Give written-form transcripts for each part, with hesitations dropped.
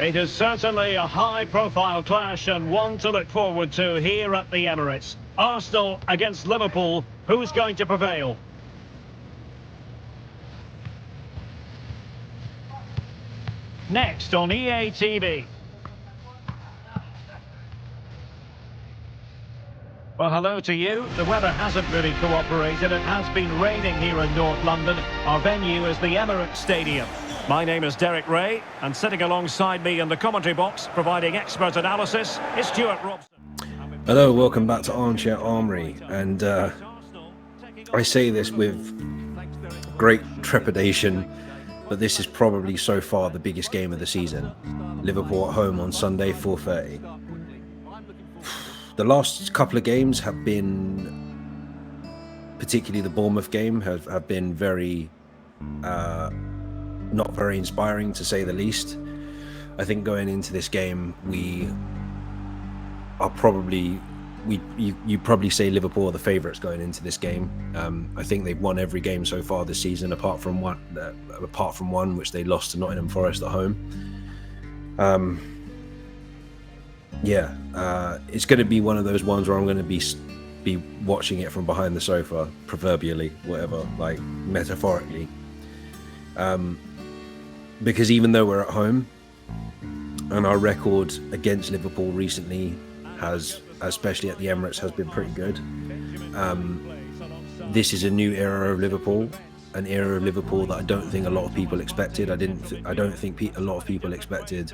It is certainly a high-profile clash and one to look forward to here at the Emirates. Arsenal against Liverpool. Who's going to prevail? Next on EA TV. Well, hello to you. The weather hasn't really cooperated. It has been raining here in North London. Our venue is the Emirates Stadium. My name is Derek Ray, and sitting alongside me in the commentary box, providing expert analysis, is Stuart Robson. Hello, welcome back to Armchair Armory. And I say this with great trepidation, but this is probably so far the biggest game of the season. Liverpool at home on Sunday, 4:30. The last couple of games have been, particularly the Bournemouth game, have been very, not very inspiring to say the least. I think going into this game, we are probably, you probably say Liverpool are the favourites going into this game. I think they've won every game so far this season, apart from one which they lost to Nottingham Forest at home. It's going to be one of those ones where I'm going to be watching it from behind the sofa, proverbially, whatever, like metaphorically. Because even though we're at home and our record against Liverpool recently has, especially at the Emirates, has been pretty good, this is a new era of Liverpool, an era of Liverpool that I don't think a lot of people expected. I don't think a lot of people expected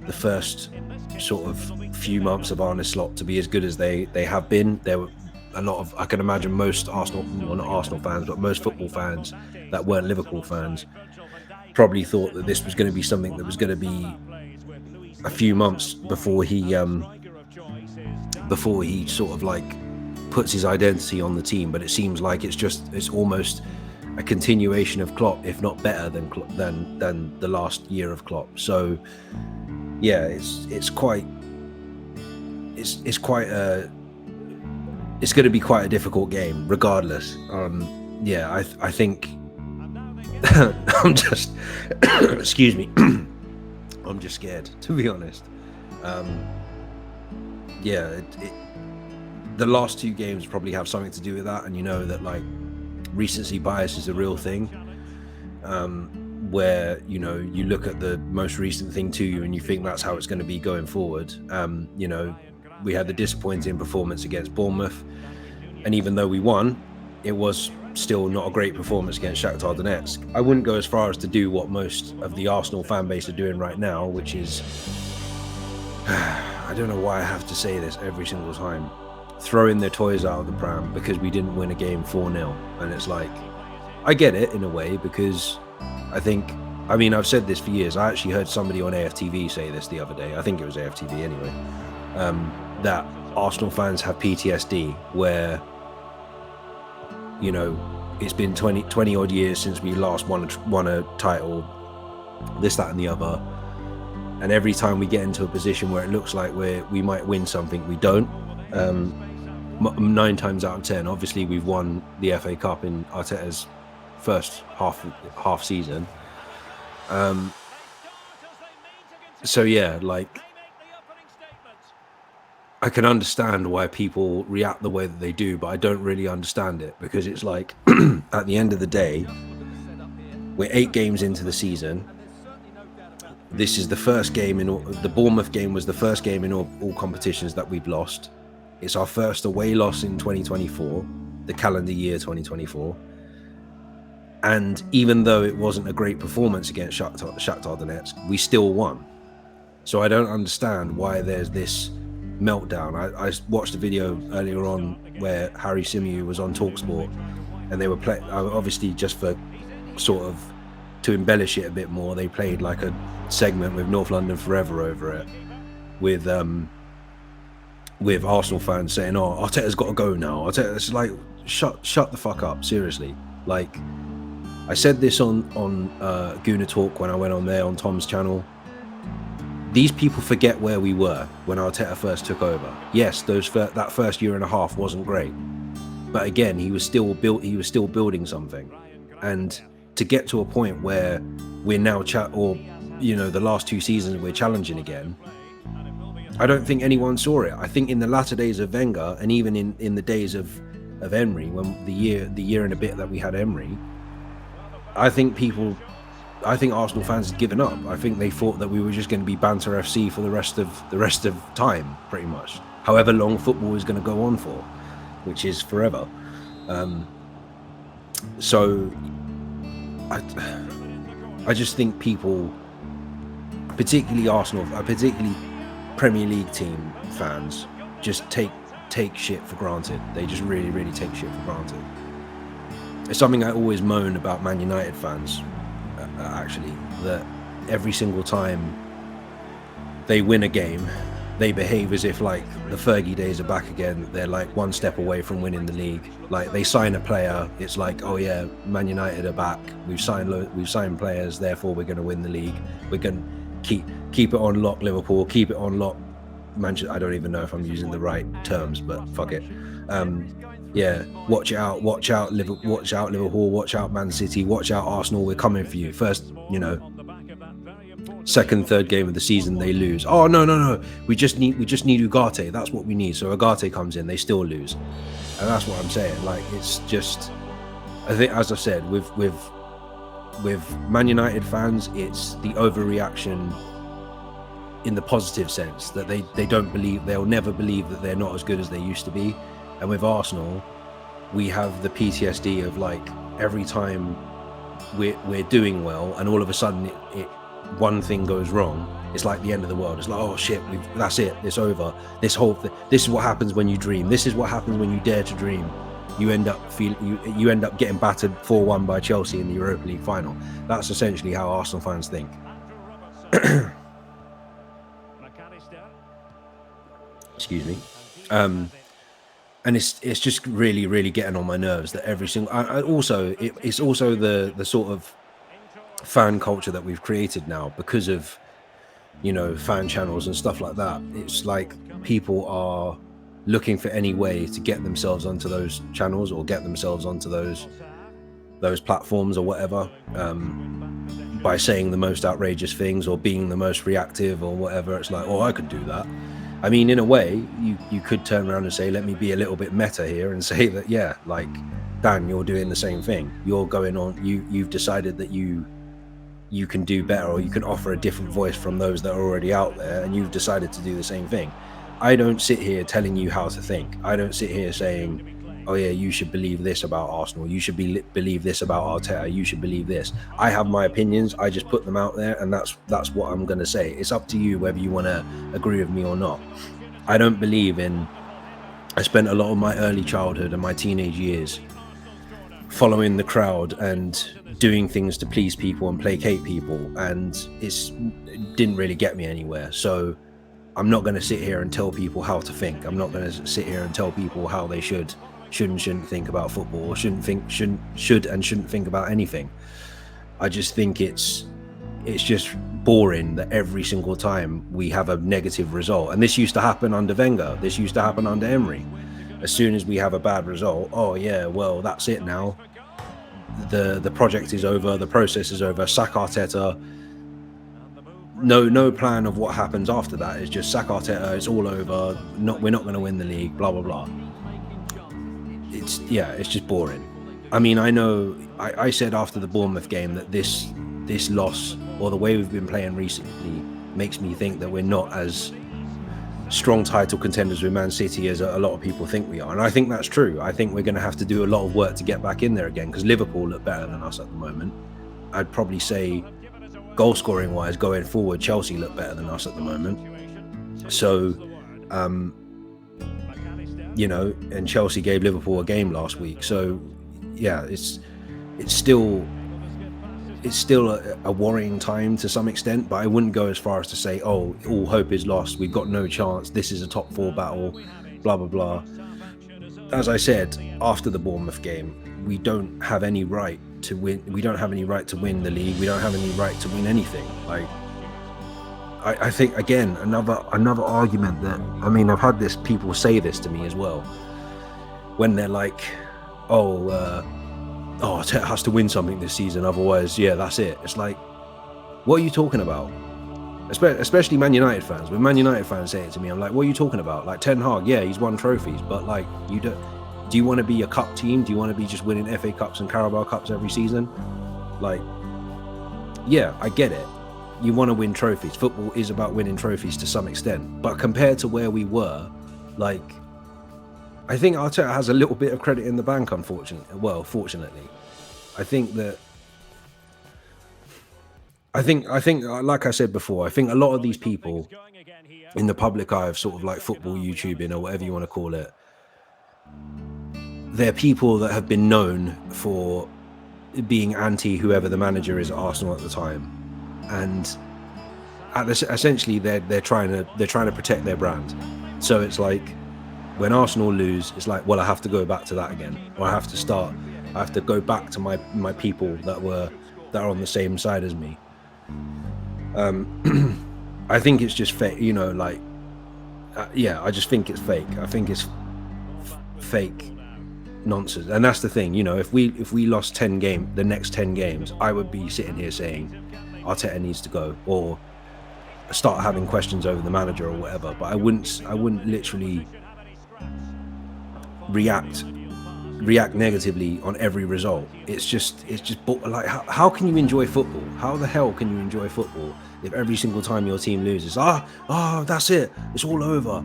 the first sort of few months of Arne Slot to be as good as they have been. There were a lot of, I can imagine most Arsenal, well, not Arsenal fans, but most football fans that weren't Liverpool fans probably thought that this was going to be something that was going to be a few months before he sort of like puts his identity on the team. But it seems like it's almost a continuation of Klopp, if not better than the last year of Klopp. So yeah, it's going to be quite a difficult game regardless. I think I'm just excuse me I'm just scared, to be honest. The last two games probably have something to do with that, and you know that like recency bias is a real thing, where you know you look at the most recent thing to you and you think that's how it's going to be going forward. We had the disappointing performance against Bournemouth, and even though we won, it was still not a great performance against Shakhtar Donetsk. I wouldn't go as far as to do what most of the Arsenal fan base are doing right now, which is I don't know why I have to say this every single time, throwing their toys out of the pram because we didn't win a game 4-0. And it's like, I get it in a way, because I've said this for years. I actually heard somebody on AFTV say this the other day. I think it was AFTV anyway, that Arsenal fans have PTSD, where, you know, it's been 20 odd years since we last won a title, this, that and the other. And every time we get into a position where it looks like we might win something, we don't. 9 times out of 10, obviously we've won the FA Cup in Arteta's first half season. So yeah, like, I can understand why people react the way that they do, but I don't really understand it, because it's like at the end of the day, we're 8 games into the season. This is the first game the Bournemouth game was the first game in all competitions that we've lost. It's our first away loss in 2024, the calendar year 2024. And even though it wasn't a great performance against Shakhtar Donetsk, we still won. So I don't understand why there's this meltdown. I watched a video earlier on where Harry Symeou was on TalkSport, and they were playing, obviously just for sort of to embellish it a bit more, they played like a segment with North London Forever over it, with Arsenal fans saying, "Oh, Arteta's got to go now." It's like, shut the fuck up, seriously. Like, I said this on Gooner Talk when I went on there on Tom's channel. These people forget where we were when Arteta first took over. Yes, that first year and a half wasn't great, but again, he was still building something. And to get to a point where we're now the last 2 seasons we're challenging again, I don't think anyone saw it. I think in the latter days of Wenger, and even in the days of Emery, when the year and a bit that we had Emery, I think Arsenal fans had given up. I think they thought that we were just going to be banter FC for the rest of time, pretty much. However long football is going to go on for, which is forever. So I just think people, particularly Arsenal, particularly Premier League team fans, just take shit for granted. They just really, really take shit for granted. It's something I always moan about Man United fans, actually, that every single time they win a game, they behave as if like the Fergie days are back again. They're like one step away from winning the league. Like they sign a player, it's like, oh yeah, Man United are back. We've signed players, therefore we're going to win the league. We're going to keep it on lock, Liverpool. Keep it on lock, Manchester. I don't even know if I'm using the right terms, but fuck it. Yeah, watch out Liverpool, watch out Man City, watch out Arsenal. We're coming for you. First, second, third game of the season they lose. Oh no, we just need Ugarte. That's what we need. So Ugarte comes in, they still lose, and that's what I'm saying. Like, it's just, I think, as I said, with Man United fans, it's the overreaction in the positive sense that they'll never believe that they're not as good as they used to be. And with Arsenal, we have the PTSD of like every time we're doing well, and all of a sudden one thing goes wrong, it's like the end of the world. It's like, oh shit, that's it, it's over. This is what happens when you dream. This is what happens when you dare to dream. You end up getting battered 4-1 by Chelsea in the Europa League final. That's essentially how Arsenal fans think. Excuse me. And it's just really, really getting on my nerves that every single. It's also the sort of fan culture that we've created now because of fan channels and stuff like that. It's like people are looking for any way to get themselves onto those channels or get themselves onto those platforms or whatever, by saying the most outrageous things or being the most reactive or whatever. It's like, oh, I could do that. I mean, in a way, you could turn around and say, let me be a little bit meta here and say that, yeah, like, Dan, you're doing the same thing. You're going on, you've decided that you can do better, or you can offer a different voice from those that are already out there, and you've decided to do the same thing. I don't sit here telling you how to think. I don't sit here saying, oh yeah, you should believe this about Arsenal. You should believe this about Arteta. You should believe this. I have my opinions. I just put them out there, and that's what I'm going to say. It's up to you whether you want to agree with me or not. I don't believe in. I spent a lot of my early childhood and my teenage years following the crowd and doing things to please people and placate people, and it didn't really get me anywhere. So I'm not going to sit here and tell people how to think. I'm not going to sit here and tell people how they should and shouldn't think about football, or should and shouldn't think about anything. I just think it's just boring that every single time we have a negative result, and this used to happen under Wenger, this used to happen under Emery. As soon as we have a bad result, oh yeah, well, that's it now. The project is over, the process is over, sack Arteta. No plan of what happens after that. It's just sack Arteta, it's all over, we're not going to win the league, blah blah blah. It's just boring. I mean, I know I said after the Bournemouth game that this loss, or the way we've been playing recently, makes me think that we're not as strong title contenders with Man City as a lot of people think we are. And I think that's true. I think we're going to have to do a lot of work to get back in there again, because Liverpool look better than us at the moment. I'd probably say goal scoring wise going forward, Chelsea look better than us at the moment. So and Chelsea gave Liverpool a game last week. So yeah, it's still a worrying time to some extent, but I wouldn't go as far as to say, oh, all hope is lost, we've got no chance, this is a top 4 battle, blah blah blah. As I said after the Bournemouth game, we don't have any right to win. We don't have any right to win the league. We don't have any right to win anything. Like, I think, again, another argument that, I mean, I've had people say this to me as well, when they're like, Arteta has to win something this season, otherwise, yeah, that's it. It's like, What are you talking about? Especially Man United fans. When Man United fans say it to me, I'm like, what are you talking about? Like, Ten Hag, yeah, he's won trophies, but like, you don't. Do you want to be a cup team? Do you want to be just winning FA Cups and Carabao Cups every season? Like, yeah, I get it. You want to win trophies. Football is about winning trophies to some extent. But compared to where we were, like, I think Arteta has a little bit of credit in the bank, unfortunately. Well, fortunately. I think, like I said before, I think a lot of these people in the public eye of sort of like football YouTubing or whatever you want to call it, they're people that have been known for being anti whoever the manager is at Arsenal at the time, and essentially they're trying to protect their brand. So it's like when Arsenal lose, it's like, well, I have to go back to that again, or I have to go back to my people that are on the same side as me. I think it's just fake, you know, like I just think it's fake. I think it's fake nonsense, and that's the thing, you know. If we lost the next 10 games, I would be sitting here saying Arteta needs to go, or start having questions over the manager or whatever. But I wouldn't literally react negatively on every result. It's just like, how can you enjoy football? How the hell can you enjoy football if every single time your team loses, that's it, it's all over,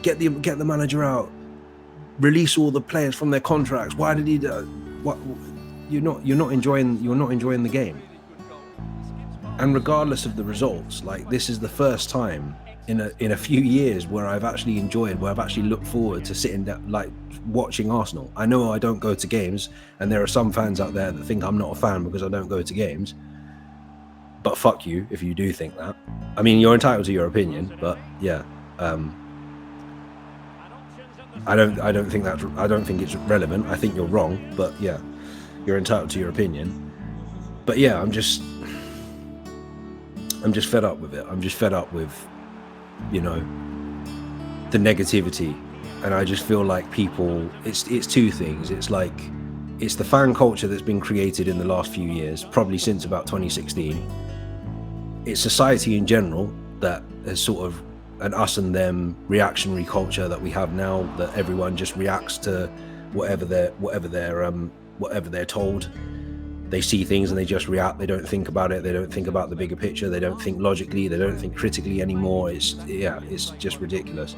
get the manager out, release all the players from their contracts. Why did he do what? You're not enjoying the game. And regardless of the results, like, this is the first time in a few years where I've actually looked forward to sitting down, like, watching Arsenal. I know I don't go to games, and there are some fans out there that think I'm not a fan because I don't go to games. But fuck you if you do think that. I mean, you're entitled to your opinion, but yeah, I don't think it's relevant. I think you're wrong, but yeah, you're entitled to your opinion. But yeah, I'm just fed up with it. I'm just fed up with, you know, the negativity. And I just feel like people, it's two things. It's like, it's the fan culture that's been created in the last few years, probably since about 2016. It's society in general that has sort of an us and them reactionary culture that we have now, that everyone just reacts to whatever they're told. They see things and they just react. They don't think about it. They don't think about the bigger picture. They don't think logically. They don't think critically anymore. It's just ridiculous.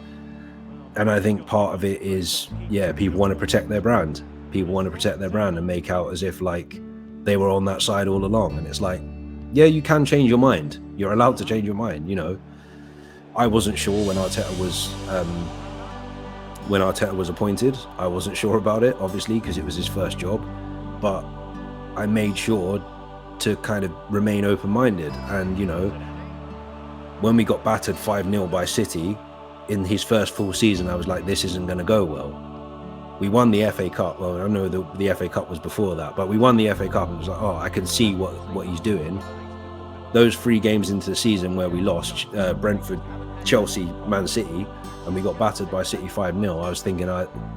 And I think part of it is, people want to protect their brand. People want to protect their brand and make out as if like they were on that side all along. And it's like, yeah, you can change your mind. You're allowed to change your mind. You know, I wasn't sure when Arteta was appointed. I wasn't sure about it, obviously, because it was his first job. But I made sure to kind of remain open-minded. And, you know, when we got battered 5-0 by City in his first full season, I was like, this isn't going to go well. We won the FA Cup. Well, I know the FA Cup was before that, but we won the FA Cup and it was like, I can see what he's doing. Those 3 games into the season where we lost, Brentford, Chelsea, Man City, and we got battered by City 5-0, I was thinking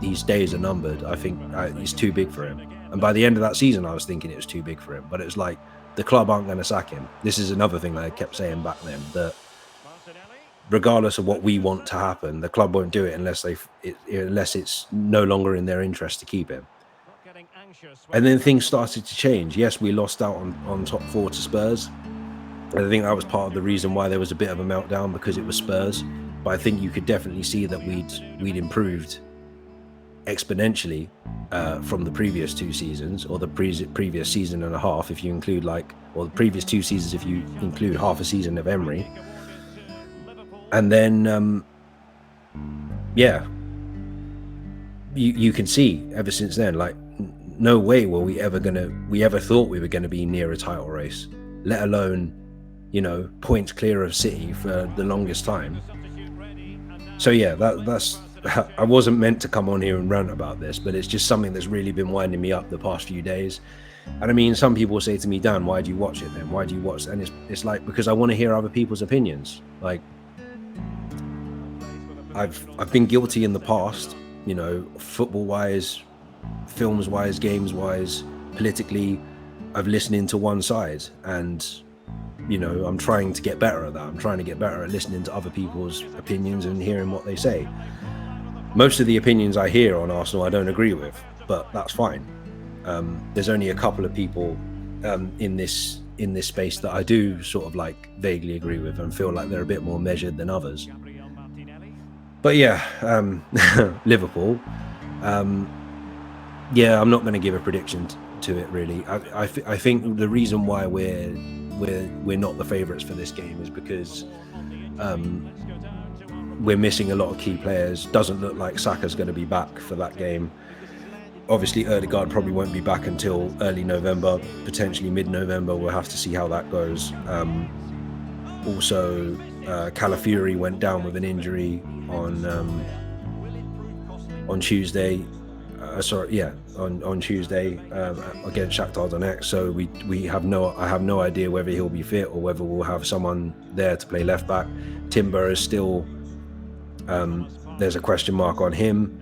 these days are numbered. I think it's too big for him. And by the end of that season, I was thinking it was too big for him. But it's like, the club aren't going to sack him. This is another thing that I kept saying back then, that regardless of what we want to happen, the club won't do it unless it's no longer in their interest to keep him. And then things started to change. Yes, we lost out on top 4 to Spurs. And I think that was part of the reason why there was a bit of a meltdown, because it was Spurs. But I think you could definitely see that we'd improved exponentially from the previous 2 seasons, or the previous season and a half, if you include or the previous 2 seasons if you include half a season of Emery. And then you can see ever since then, like, no way were we ever thought we were gonna be near a title race, let alone, you know, points clear of City for the longest time. So yeah, that's I wasn't meant to come on here and rant about this, but it's just something that's really been winding me up the past few days. And I mean, some people say to me, Dan, why do you watch it then? Why do you watch? And it's like, because I want to hear other people's opinions. Like, I've been guilty in the past, you know, football wise, films wise, games wise, politically, of listening to one side. And you know, I'm trying to get better at that. I'm trying to get better at listening to other people's opinions and hearing what they say. Most of the opinions I hear on Arsenal I don't agree with, but that's fine. There's only a couple of people in this space that I do sort of like vaguely agree with and feel like they're a bit more measured than others. But yeah, Liverpool. Yeah, I'm not going to give a prediction to it really. I think the reason why we're not the favourites for this game is because we're missing a lot of key players. Doesn't look like Saka's going to be back for that game. Obviously, Odegaard probably won't be back until early November, potentially mid-November. We'll have to see how that goes. Also, Calafiori went down with an injury on Tuesday. On Tuesday against Shakhtar Donetsk. So I have no idea whether he'll be fit or whether we'll have someone there to play left back. Timber is still there's a question mark on him.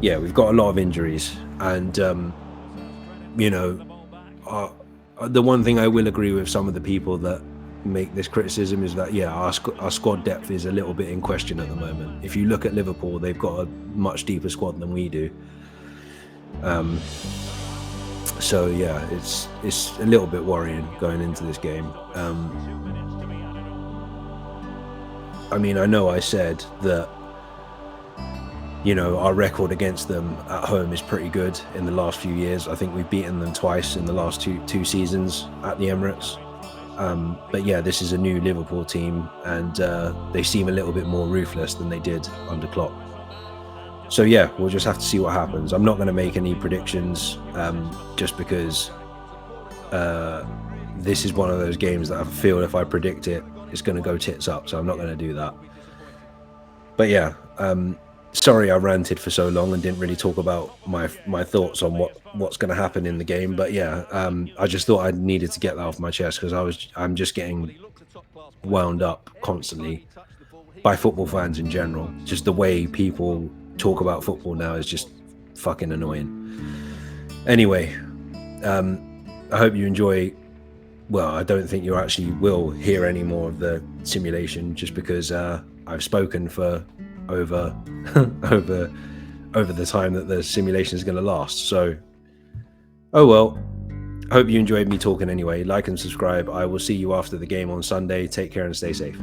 Yeah, we've got a lot of injuries, and you know, the one thing I will agree with some of the people that make this criticism is that our squad depth is a little bit in question at the moment. If you look at Liverpool, they've got a much deeper squad than we do. So yeah, it's a little bit worrying going into this game. I mean, I know I said that, you know, our record against them at home is pretty good in the last few years. I think we've beaten them twice in the last two seasons at the Emirates. But yeah, this is a new Liverpool team, and they seem a little bit more ruthless than they did under Klopp. So yeah, we'll just have to see what happens. I'm not going to make any predictions, just because this is one of those games that I feel if I predict it, it's going to go tits up. So I'm not going to do that. But yeah, sorry I ranted for so long and didn't really talk about my thoughts on what's going to happen in the game. But yeah, I just thought I needed to get that off my chest because I'm just getting wound up constantly by football fans in general. Just the way people talk about football now is just fucking annoying. Anyway, I hope you enjoy. Well, I don't think you actually will hear any more of the simulation, just because I've spoken for over the time that the simulation is going to last. So, oh well. I hope you enjoyed me talking anyway. Like and subscribe. I will see you after the game on Sunday. Take care and stay safe.